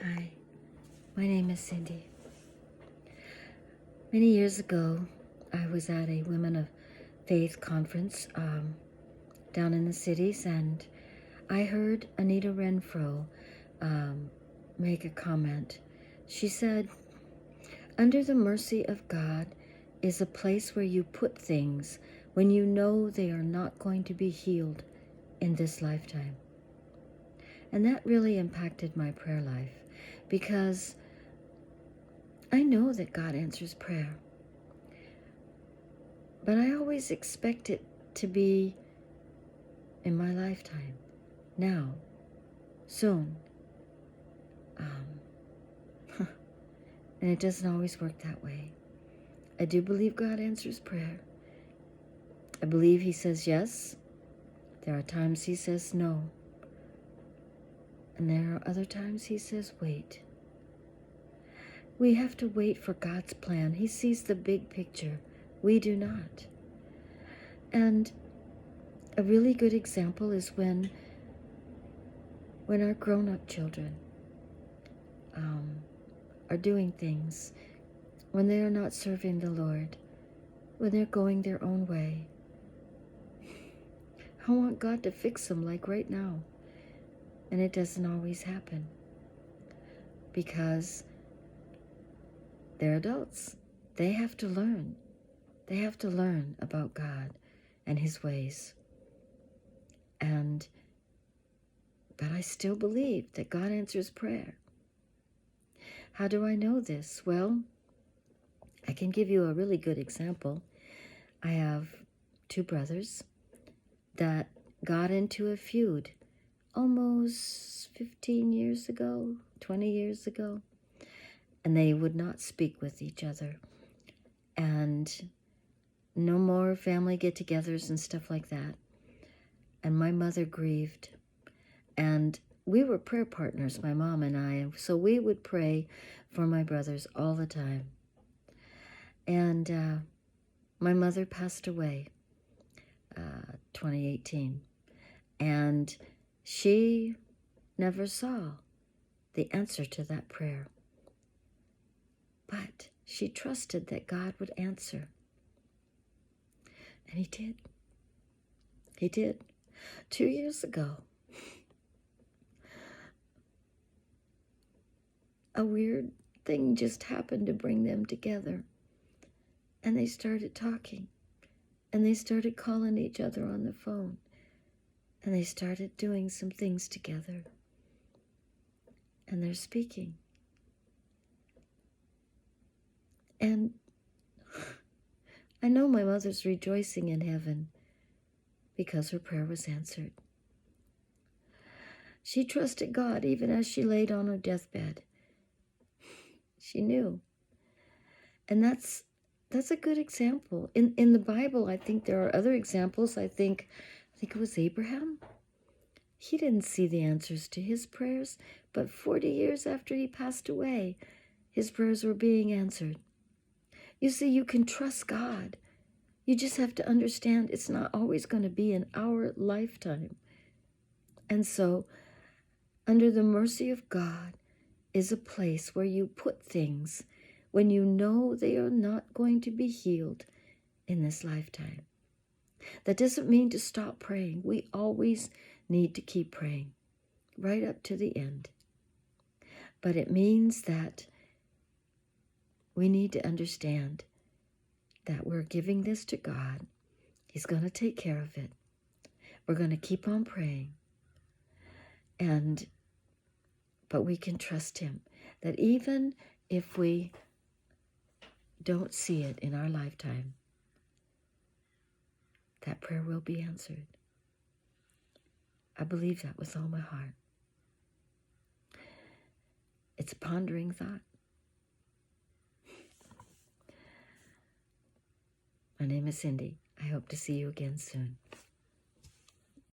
Hi, my name is Cindi. Many years ago, I was at a Women of Faith conference down in the cities, and I heard Anita Renfro make a comment. She said, "Under the mercy of God is a place where you put things when you know they are not going to be healed in this lifetime." And that really impacted my prayer life, because I know that God answers prayer, but I always expect it to be in my lifetime, now, soon. And it doesn't always work that way. I do believe God answers prayer. I believe He says yes. There are times He says no. And there are other times He says wait. We have to wait for God's plan. He sees the big picture. We do not. And a really good example is when our grown-up children are doing things, when they are not serving the Lord, when they're going their own way. I want God to fix them like right now. And it doesn't always happen, because they're adults. They have to learn. They have to learn about God and His ways. But I still believe that God answers prayer. How do I know this? Well, I can give you a really good example. I have two brothers that got into a feud almost 15 years ago, 20 years ago, and they would not speak with each other. And no more family get-togethers and stuff like that. And my mother grieved. And we were prayer partners, my mom and I, so we would pray for my brothers all the time. And my mother passed away 2018, and she never saw the answer to that prayer. But she trusted that God would answer. And He did. He did. 2 years ago, a weird thing just happened to bring them together. And they started talking. And they started calling each other on the phone. And they started doing some things together. And they're speaking. And I know my mother's rejoicing in heaven because her prayer was answered. She trusted God even as she laid on her deathbed. She knew. And that's a good example. In the Bible, I think there are other examples. I think it was Abraham. He didn't see the answers to his prayers, but 40 years after he passed away, his prayers were being answered. You see, you can trust God. You just have to understand it's not always going to be in our lifetime. And so, under the mercy of God is a place where you put things when you know they are not going to be healed in this lifetime. That doesn't mean to stop praying. We always need to keep praying right up to the end. But it means that we need to understand that we're giving this to God. He's going to take care of it. We're going to keep on praying. But we can trust Him that even if we don't see it in our lifetime, that prayer will be answered. I believe that with all my heart. It's a pondering thought. My name is Cindi. I hope to see you again soon.